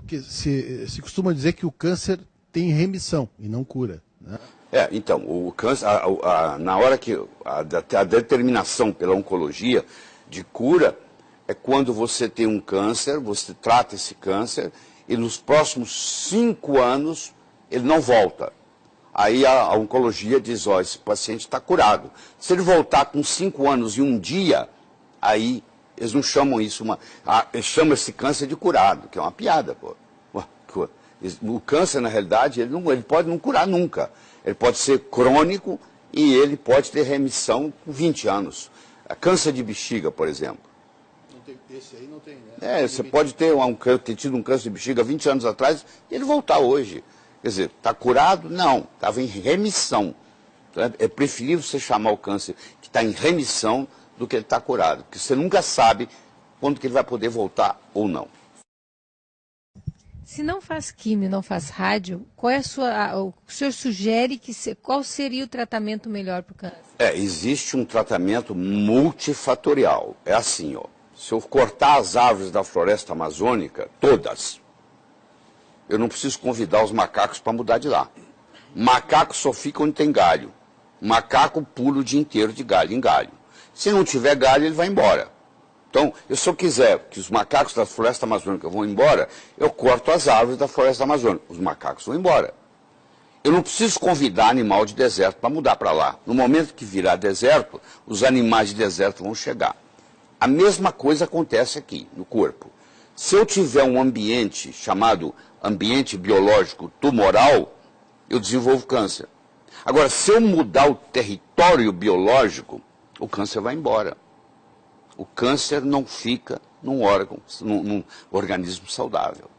Porque se costuma dizer que o câncer tem remissão e não cura, né? Então, o câncer, na hora que a determinação pela oncologia de cura é quando você tem um câncer, você trata esse câncer e nos próximos 5 anos ele não volta. Aí a oncologia diz, ó, esse paciente está curado. Se ele voltar com 5 anos e 1 dia, aí eles não chamam isso, chamam esse câncer de curado, que é uma piada, pô. O câncer, na realidade, ele pode não curar nunca. Ele pode ser crônico e ele pode ter remissão com 20 anos. Câncer de bexiga, por exemplo. Esse aí não tem, né? Você pode ter tido um câncer de bexiga 20 anos atrás e ele voltar hoje. Quer dizer, está curado? Não, estava em remissão. É preferível você chamar o câncer que está em remissão do que ele está curado, porque você nunca sabe quando que ele vai poder voltar ou não. Se não faz quimio, não faz rádio, o senhor sugere qual seria o tratamento melhor para o câncer? Existe um tratamento multifatorial. É assim, ó. Se eu cortar as árvores da floresta amazônica, todas, eu não preciso convidar os macacos para mudar de lá. Macaco só fica onde tem galho. Macaco pula o dia inteiro de galho em galho. Se não tiver galho, ele vai embora. Então, se eu quiser que os macacos da floresta amazônica vão embora, eu corto as árvores da floresta amazônica. Os macacos vão embora. Eu não preciso convidar animal de deserto para mudar para lá. No momento que virar deserto, os animais de deserto vão chegar. A mesma coisa acontece aqui, no corpo. Se eu tiver um ambiente chamado ambiente biológico tumoral, eu desenvolvo câncer. Agora, se eu mudar o território biológico, o câncer vai embora. O câncer não fica num órgão, num organismo saudável.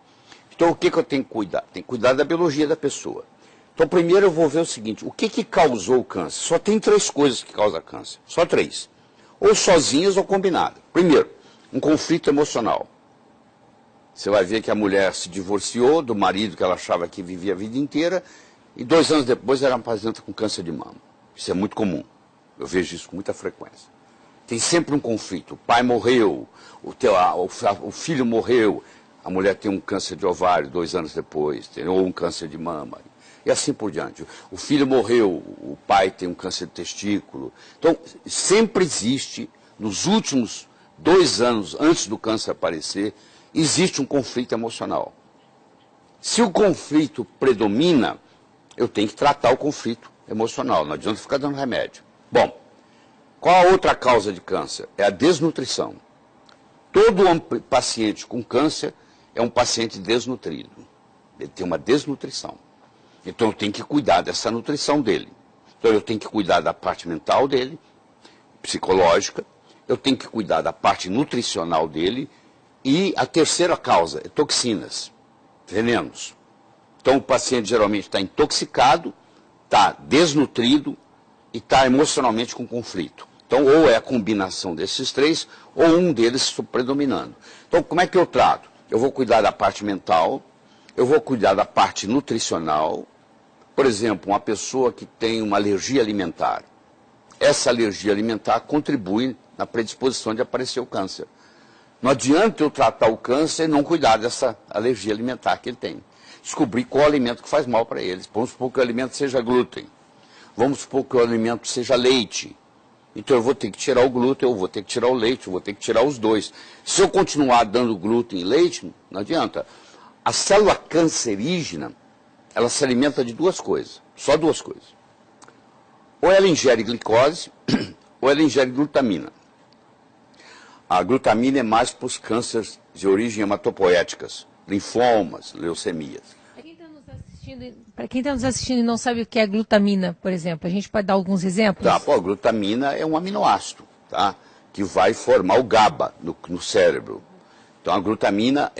Então, o que eu tenho que cuidar? Tenho que cuidar da biologia da pessoa. Então, primeiro eu vou ver o seguinte, o que causou o câncer? Só tem 3 coisas que causam câncer, só 3. Ou sozinhas ou combinadas. Primeiro, um conflito emocional. Você vai ver que a mulher se divorciou do marido que ela achava que vivia a vida inteira e 2 anos depois ela apresenta com câncer de mama. Isso é muito comum. Eu vejo isso com muita frequência. Tem sempre um conflito. O pai morreu, o filho morreu, a mulher tem um câncer de ovário 2 anos depois, ou um câncer de mama, e assim por diante. O filho morreu, o pai tem um câncer de testículo. Então, sempre existe, nos últimos 2 anos, antes do câncer aparecer, existe um conflito emocional. Se o conflito predomina, eu tenho que tratar o conflito emocional, não adianta ficar dando remédio. Bom, qual a outra causa de câncer? É a desnutrição. Todo paciente com câncer é um paciente desnutrido. Ele tem uma desnutrição. Então eu tenho que cuidar dessa nutrição dele. Então eu tenho que cuidar da parte mental dele, psicológica, eu tenho que cuidar da parte nutricional dele, e a terceira causa é toxinas, venenos. Então o paciente geralmente está intoxicado, está desnutrido e está emocionalmente com conflito. Então ou é a combinação desses 3, ou um deles predominando. Então como é que eu trato? Eu vou cuidar da parte mental, eu vou cuidar da parte nutricional. Por exemplo, uma pessoa que tem uma alergia alimentar. Essa alergia alimentar contribui na predisposição de aparecer o câncer. Não adianta eu tratar o câncer e não cuidar dessa alergia alimentar que ele tem. Descobrir qual alimento que faz mal para eles. Vamos supor que o alimento seja glúten. Vamos supor que o alimento seja leite. Então eu vou ter que tirar o glúten, eu vou ter que tirar o leite, eu vou ter que tirar os 2. Se eu continuar dando glúten e leite, não adianta. A célula cancerígena, ela se alimenta de 2 coisas, só 2 coisas. Ou ela ingere glicose, ou ela ingere glutamina. A glutamina é mais para os cânceres de origem hematopoéticas, linfomas, leucemias. Para quem está nos assistindo e não sabe o que é glutamina, por exemplo, a gente pode dar alguns exemplos? Tá, a glutamina é um aminoácido, tá? Que vai formar o GABA no cérebro. Então a glutamina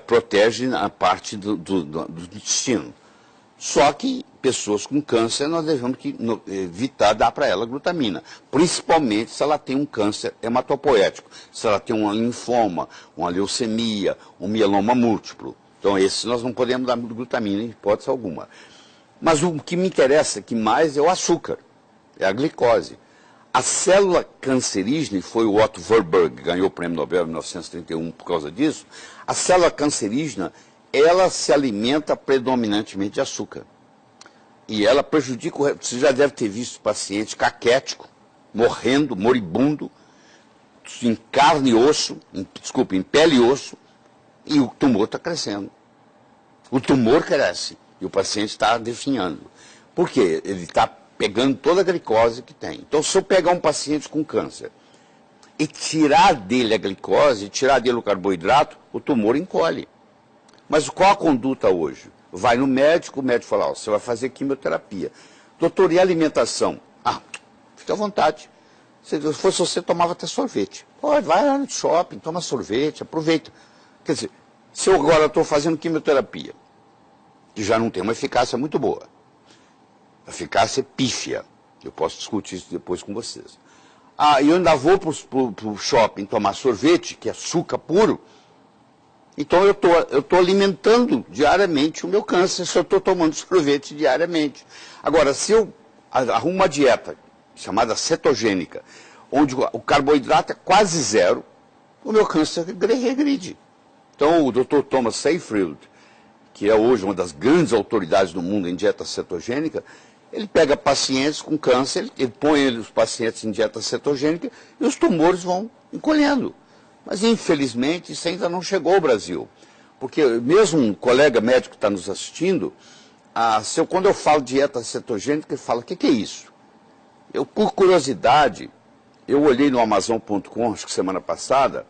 protege a parte do intestino. Só que pessoas com câncer nós devemos evitar dar para ela glutamina, principalmente se ela tem um câncer hematopoético, se ela tem um linfoma, uma leucemia, um mieloma múltiplo. Então esses nós não podemos dar glutamina em hipótese alguma. Mas o que me interessa aqui mais é o açúcar, é a glicose. A célula cancerígena, e foi o Otto Warburg que ganhou o prêmio Nobel em 1931 por causa disso, a célula cancerígena ela se alimenta predominantemente de açúcar. E ela prejudica, você já deve ter visto paciente caquético, morrendo, moribundo, em carne e osso, em pele e osso, e o tumor está crescendo. O tumor cresce e o paciente está definhando. Por quê? Ele está pegando toda a glicose que tem. Então, se eu pegar um paciente com câncer e tirar dele a glicose, tirar dele o carboidrato, o tumor encolhe. Mas qual a conduta hoje? Vai no médico, o médico fala, ó, você vai fazer quimioterapia. Doutor, e a alimentação? Ah, fica à vontade. Se fosse você, tomava até sorvete. Pode, vai lá no shopping, toma sorvete, aproveita. Quer dizer, se eu agora estou fazendo quimioterapia, que já não tem uma eficácia muito boa, a eficácia é pífia, eu posso discutir isso depois com vocês. Ah, e eu ainda vou para o shopping tomar sorvete, que é açúcar puro, então eu tô alimentando diariamente o meu câncer se eu estou tomando sorvete diariamente. Agora, se eu arrumo uma dieta chamada cetogênica, onde o carboidrato é quase zero, o meu câncer regride. Então, o Dr. Thomas Seyfried, que é hoje uma das grandes autoridades do mundo em dieta cetogênica, ele pega pacientes com câncer, ele põe os pacientes em dieta cetogênica e os tumores vão encolhendo. Mas, infelizmente, isso ainda não chegou ao Brasil. Porque mesmo um colega médico que está nos assistindo, quando eu falo dieta cetogênica, ele fala, o que é isso? Eu, por curiosidade, eu olhei no Amazon.com, acho que semana passada,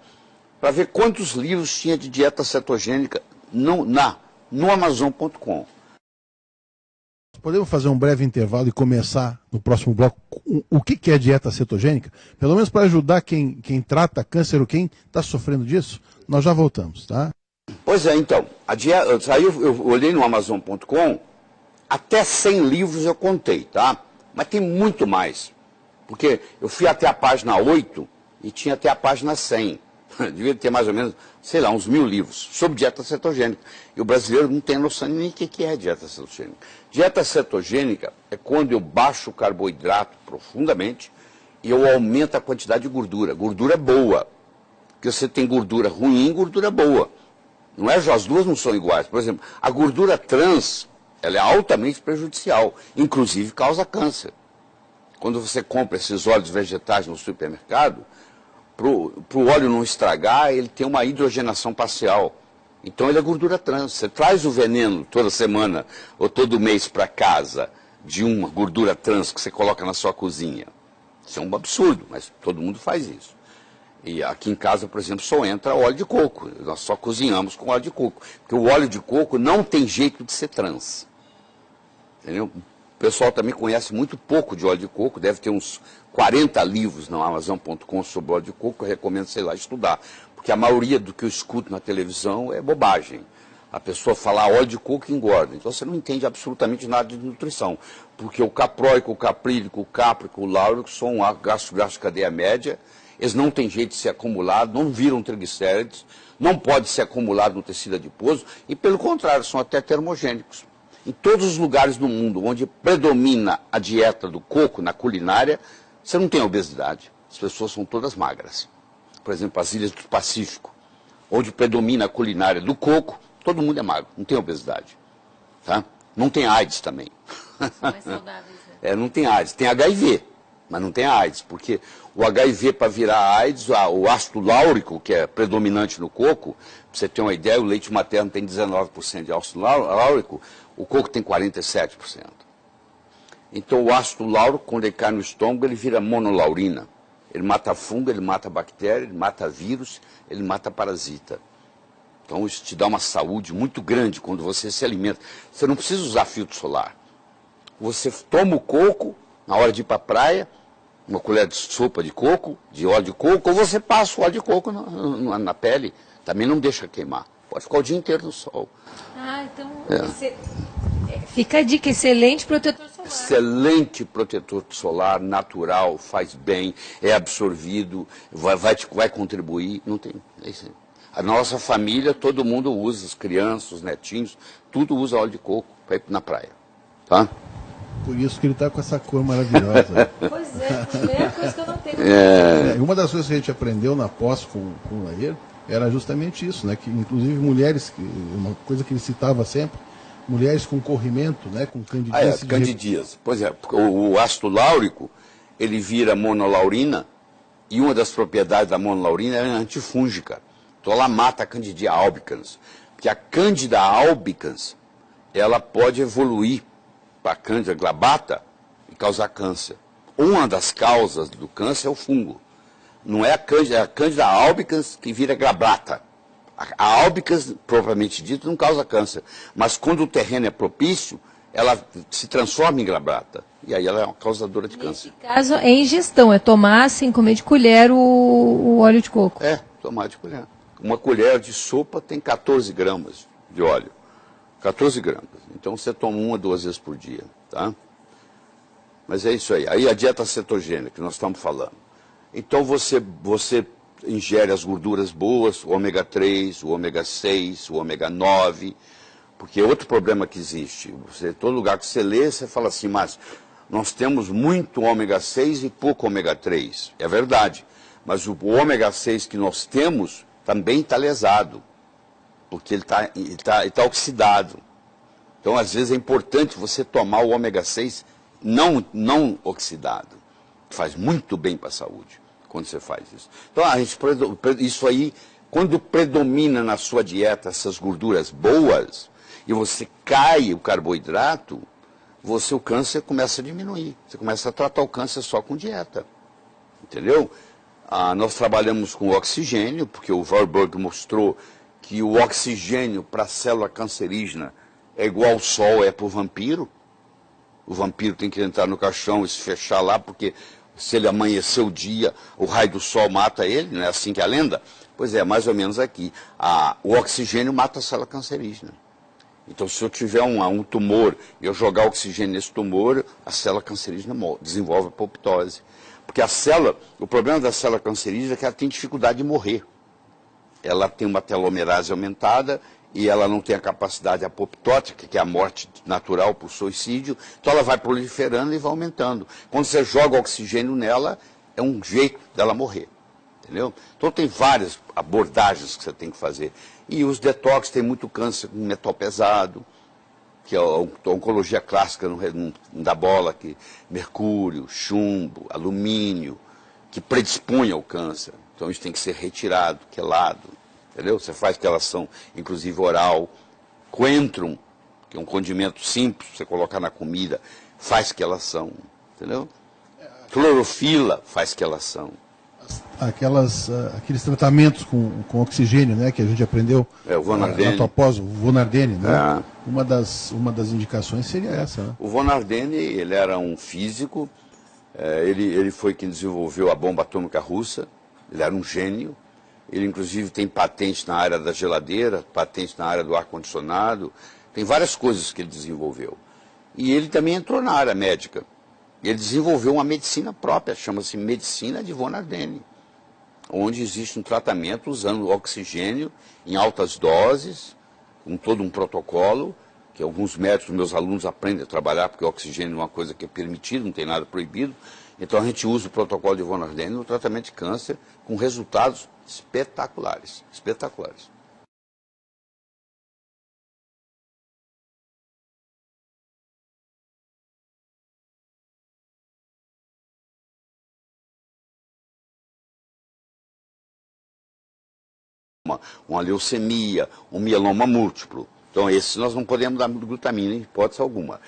para ver quantos livros tinha de dieta cetogênica no Amazon.com. Podemos fazer um breve intervalo e começar no próximo bloco o que é dieta cetogênica? Pelo menos para ajudar quem trata câncer ou quem está sofrendo disso. Nós já voltamos, tá? Pois é, então. Eu olhei no Amazon.com, até 100 livros eu contei, tá? Mas tem muito mais. Porque eu fui até a página 8 e tinha até a página 100. Devia ter mais ou menos, sei lá, uns 1000 livros sobre dieta cetogênica. E o brasileiro não tem noção nem o que é dieta cetogênica. Dieta cetogênica é quando eu baixo o carboidrato profundamente e eu aumento a quantidade de gordura. Gordura boa. Porque você tem gordura ruim e gordura boa. Não é? As duas não são iguais. Por exemplo, a gordura trans, ela é altamente prejudicial. Inclusive causa câncer. Quando você compra esses óleos vegetais no supermercado, para o óleo não estragar, ele tem uma hidrogenação parcial. Então ele é gordura trans. Você traz o veneno toda semana ou todo mês para casa de uma gordura trans que você coloca na sua cozinha. Isso é um absurdo, mas todo mundo faz isso. E aqui em casa, por exemplo, só entra óleo de coco. Nós só cozinhamos com óleo de coco. Porque o óleo de coco não tem jeito de ser trans. Entendeu? O pessoal também conhece muito pouco de óleo de coco, deve ter uns 40 livros no Amazon.com sobre óleo de coco, eu recomendo, sei lá, estudar. Porque a maioria do que eu escuto na televisão é bobagem. A pessoa fala óleo de coco engorda. Então você não entende absolutamente nada de nutrição. Porque o capróico, o caprílico, o cáprico, o láurico são um ácido graxo de cadeia média, eles não têm jeito de ser acumulado, não viram triglicérides, não pode ser acumulado no tecido adiposo e, pelo contrário, são até termogênicos. Em todos os lugares do mundo onde predomina a dieta do coco na culinária, você não tem obesidade. As pessoas são todas magras. Por exemplo, as ilhas do Pacífico, onde predomina a culinária do coco, todo mundo é magro, não tem obesidade. Tá? Não tem AIDS também. São mais saudáveis, né? Não tem AIDS, tem HIV, mas não tem AIDS, porque o HIV para virar AIDS, o ácido láurico, que é predominante no coco, para você ter uma ideia, o leite materno tem 19% de ácido láurico, o coco tem 47%. Então o ácido láurico, quando ele cai no estômago, ele vira monolaurina. Ele mata fungo, ele mata bactéria, ele mata vírus, ele mata parasita. Então isso te dá uma saúde muito grande quando você se alimenta. Você não precisa usar filtro solar. Você toma o coco na hora de ir para a praia, uma colher de sopa de coco, de óleo de coco, ou você passa o óleo de coco na pele. Também não deixa queimar. Pode ficar o dia inteiro no sol. Então fica a dica, excelente protetor solar. Excelente protetor solar, natural, faz bem, é absorvido, vai contribuir. Não tem. A nossa família, todo mundo usa, as crianças, os netinhos, tudo usa óleo de coco para ir na praia. Tá? Por isso que ele está com essa cor maravilhosa. Pois é, primeira coisa que eu não tenho. Uma das coisas que a gente aprendeu na pós com o Lair era justamente isso, né? Que inclusive mulheres, uma coisa que ele citava sempre, mulheres com corrimento, né? Com candidíase. Candidíase. Pois é, o ácido láurico, ele vira monolaurina, e uma das propriedades da monolaurina é antifúngica. Então ela mata a Candida albicans. Porque a Candida albicans, ela pode evoluir para a Candida glabrata e causar câncer. Uma das causas do câncer é o fungo. Não é a Candida albicans que vira glabrata. A albicans, propriamente dito, não causa câncer. Mas quando o terreno é propício, ela se transforma em glabrata. E aí ela é uma causadora de câncer. Nesse caso, é ingestão, é tomar, assim, comer de colher o óleo de coco. É, tomar de colher. Uma colher de sopa tem 14 gramas de óleo. 14 gramas. Então você toma 1 ou 2 vezes por dia, tá? Mas é isso aí. Aí a dieta cetogênica que nós estamos falando. Então você ingere as gorduras boas, o ômega 3, o ômega 6, o ômega 9, porque outro problema que existe, todo lugar que você lê, você fala assim, mas nós temos muito ômega 6 e pouco ômega 3. É verdade, mas o ômega 6 que nós temos também está lesado, porque ele tá oxidado. Então, às vezes, é importante você tomar o ômega 6 não oxidado. Faz muito bem para a saúde quando você faz isso. Então, isso aí, quando predomina na sua dieta essas gorduras boas, e você cai o carboidrato, o câncer começa a diminuir. Você começa a tratar o câncer só com dieta. Entendeu? Nós trabalhamos com oxigênio, porque o Warburg mostrou que o oxigênio para a célula cancerígena é igual ao sol é para o vampiro. O vampiro tem que entrar no caixão e se fechar lá, porque se ele amanhecer o dia, o raio do sol mata ele, não é assim que é a lenda? Pois é, mais ou menos aqui. O oxigênio mata a célula cancerígena. Então, se eu tiver um tumor e eu jogar oxigênio nesse tumor, a célula cancerígena desenvolve apoptose. Porque o problema da célula cancerígena é que ela tem dificuldade de morrer. Ela tem uma telomerase aumentada e ela não tem a capacidade apoptótica, que é a morte natural por suicídio, então ela vai proliferando e vai aumentando. Quando você joga oxigênio nela, é um jeito dela morrer. Entendeu? Então tem várias abordagens que você tem que fazer. E os detox tem muito câncer com metal pesado, que é a oncologia clássica não dá bola, que mercúrio, chumbo, alumínio, que predispõe ao câncer. Então isso tem que ser retirado, quelado, entendeu? Você faz quelação, inclusive oral. Coentrum, que é um condimento simples, você colocar na comida, faz quelação, entendeu? Clorofila faz quelação. Aqueles tratamentos com oxigênio, né, que a gente aprendeu o Von Ardenne. na tua pós, o Von Ardenne, né? Uma das indicações seria essa, né? O Von Ardenne, ele era um físico, ele foi quem desenvolveu a bomba atômica russa, ele era um gênio, ele inclusive tem patente na área da geladeira, patente na área do ar-condicionado, tem várias coisas que ele desenvolveu. E ele também entrou na área médica. Ele desenvolveu uma medicina própria, chama-se Medicina de Von Ardenne, onde existe um tratamento usando oxigênio em altas doses, com todo um protocolo, que alguns médicos, meus alunos, aprendem a trabalhar, porque o oxigênio é uma coisa que é permitida, não tem nada proibido. Então a gente usa o protocolo de Von Ardenne no tratamento de câncer, com resultados espetaculares, espetaculares. Uma leucemia, um mieloma múltiplo. Então, esses nós não podemos dar glutamina, em hipótese alguma.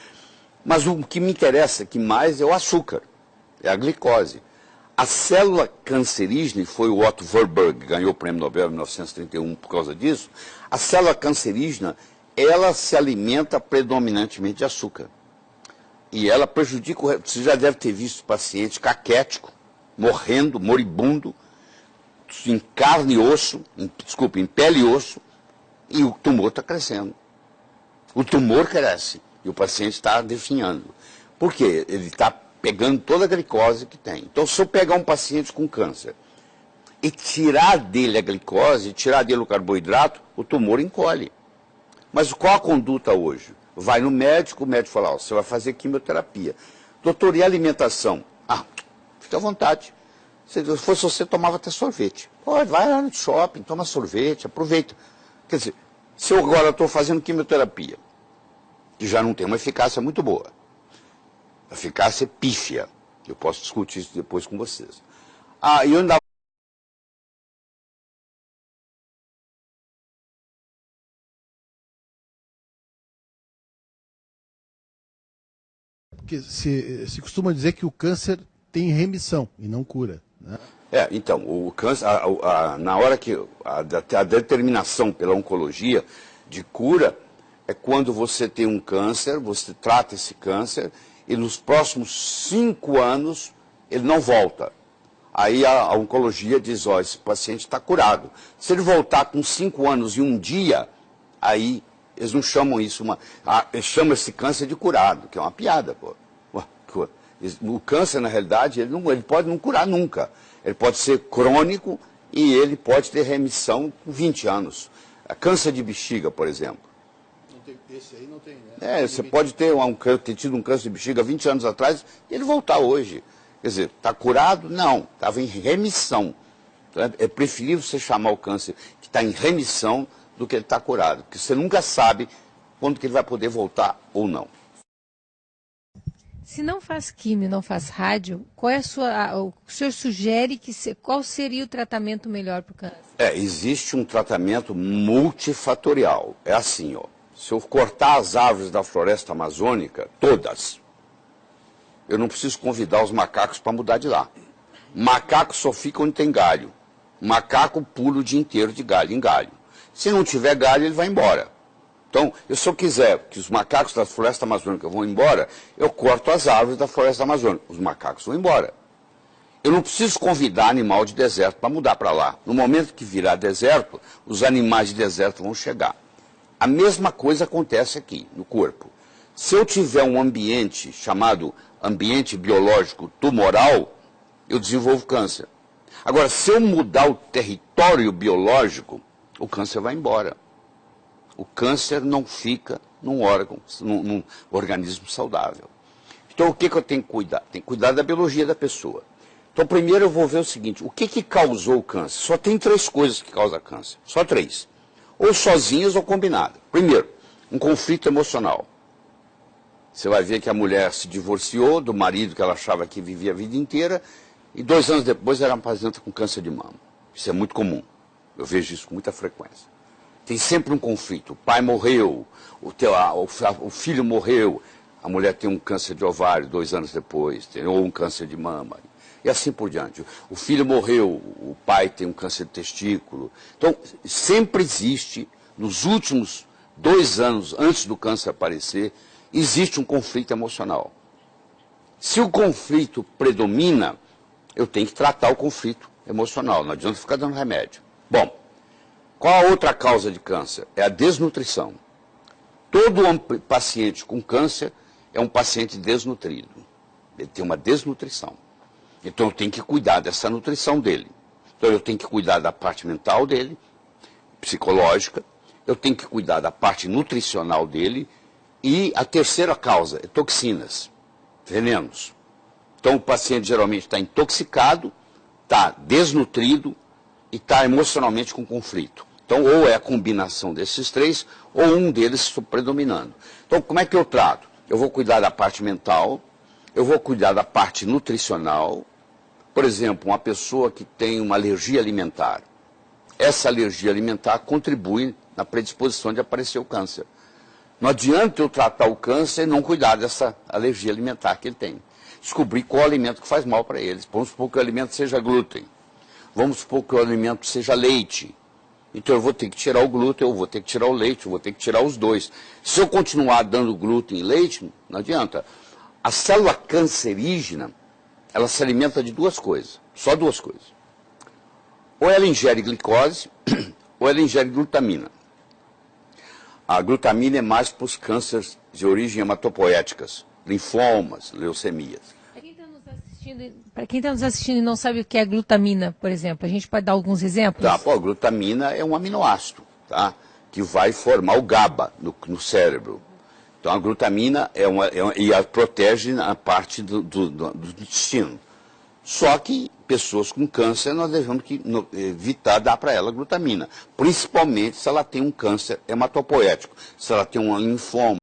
Mas o que me interessa que mais é o açúcar, é a glicose. A célula cancerígena, e foi o Otto Warburg, ganhou o prêmio Nobel em 1931 por causa disso, a célula cancerígena, ela se alimenta predominantemente de açúcar. E ela prejudica, você já deve ter visto paciente caquético, morrendo, moribundo, em carne e osso, em pele e osso, e o tumor está crescendo. O tumor cresce e o paciente está definhando. Por quê? Ele está pegando toda a glicose que tem. Então, se eu pegar um paciente com câncer e tirar dele a glicose, tirar dele o carboidrato, o tumor encolhe. Mas qual a conduta hoje? Vai no médico, o médico fala, você vai fazer quimioterapia. Doutor, e a alimentação? Fica à vontade. Se fosse você, tomava até sorvete. Pode, vai lá no shopping, toma sorvete, aproveita. Quer dizer, se eu agora estou fazendo quimioterapia, que já não tem uma eficácia muito boa, a eficácia é pífia, eu posso discutir isso depois com vocês. E eu ainda Porque se costuma dizer que o câncer tem remissão e não cura, né? então, o câncer, na hora que a determinação pela oncologia de cura é quando você tem um câncer, você trata esse câncer e nos próximos 5 anos ele não volta. Aí a oncologia diz, esse paciente está curado. Se ele voltar com 5 anos e 1 dia, aí eles não chamam isso, eles chamam esse câncer de curado, que é uma piada, pô. O câncer, na realidade, ele pode não curar nunca. Ele pode ser crônico e ele pode ter remissão com 20 anos. Câncer de bexiga, por exemplo. Esse aí não tem, né? Você pode ter tido um câncer de bexiga 20 anos atrás e ele voltar hoje. Quer dizer, está curado? Não, estava em remissão. É preferível você chamar o câncer que está em remissão do que ele está curado, porque você nunca sabe quando que ele vai poder voltar ou não. Se não faz químio, não faz rádio, o senhor sugere qual seria o tratamento melhor para o câncer? Existe um tratamento multifatorial. É assim, se eu cortar as árvores da floresta amazônica, todas, eu não preciso convidar os macacos para mudar de lá. Macaco só fica onde tem galho. Macaco pula o dia inteiro de galho em galho. Se não tiver galho, ele vai embora. Então, se eu quiser que os macacos da floresta amazônica vão embora, eu corto as árvores da floresta amazônica. Os macacos vão embora. Eu não preciso convidar animal de deserto para mudar para lá. No momento que virar deserto, os animais de deserto vão chegar. A mesma coisa acontece aqui, no corpo. Se eu tiver um ambiente chamado ambiente biológico tumoral, eu desenvolvo câncer. Agora, se eu mudar o território biológico, o câncer vai embora. O câncer não fica num órgão, num organismo saudável. Então, o que eu tenho que cuidar? Tenho que cuidar da biologia da pessoa. Então, primeiro eu vou ver o seguinte, o que causou o câncer? Só tem 3 coisas que causam câncer, só 3. Ou sozinhas ou combinadas. Primeiro, um conflito emocional. Você vai ver que a mulher se divorciou do marido que ela achava que vivia a vida inteira e 2 anos depois ela apresenta com câncer de mama. Isso é muito comum. Eu vejo isso com muita frequência. Tem sempre um conflito. O pai morreu, o filho morreu, a mulher tem um câncer de ovário 2 anos depois, ou um câncer de mama, e assim por diante. O filho morreu, o pai tem um câncer de testículo. Então, sempre existe, nos últimos 2 anos, antes do câncer aparecer, existe um conflito emocional. Se o conflito predomina, eu tenho que tratar o conflito emocional, não adianta ficar dando remédio. Bom, qual a outra causa de câncer? É a desnutrição. Todo paciente com câncer é um paciente desnutrido. Ele tem uma desnutrição. Então eu tenho que cuidar dessa nutrição dele. Então eu tenho que cuidar da parte mental dele, psicológica, eu tenho que cuidar da parte nutricional dele e a terceira causa é toxinas, venenos. Então o paciente geralmente está intoxicado, está desnutrido e está emocionalmente com conflito. Então, ou é a combinação desses 3, ou um deles predominando. Então, como é que eu trato? Eu vou cuidar da parte mental, eu vou cuidar da parte nutricional. Por exemplo, uma pessoa que tem uma alergia alimentar. Essa alergia alimentar contribui na predisposição de aparecer o câncer. Não adianta eu tratar o câncer e não cuidar dessa alergia alimentar que ele tem. Descobrir qual alimento que faz mal para eles. Vamos supor que o alimento seja glúten. Vamos supor que o alimento seja leite. Então eu vou ter que tirar o glúten, eu vou ter que tirar o leite, eu vou ter que tirar os 2. Se eu continuar dando glúten e leite, não adianta. A célula cancerígena, ela se alimenta de 2 coisas, só 2 coisas. Ou ela ingere glicose, ou ela ingere glutamina. A glutamina é mais para os cânceres de origem hematopoéticas, linfomas, leucemias. Para quem está nos assistindo e não sabe o que é glutamina, por exemplo, a gente pode dar alguns exemplos? A glutamina é um aminoácido, tá? Que vai formar o GABA no cérebro. Então a glutamina protege a parte do intestino. Só que pessoas com câncer, nós devemos evitar dar para ela glutamina, principalmente se ela tem um câncer hematopoético, se ela tem um linfoma.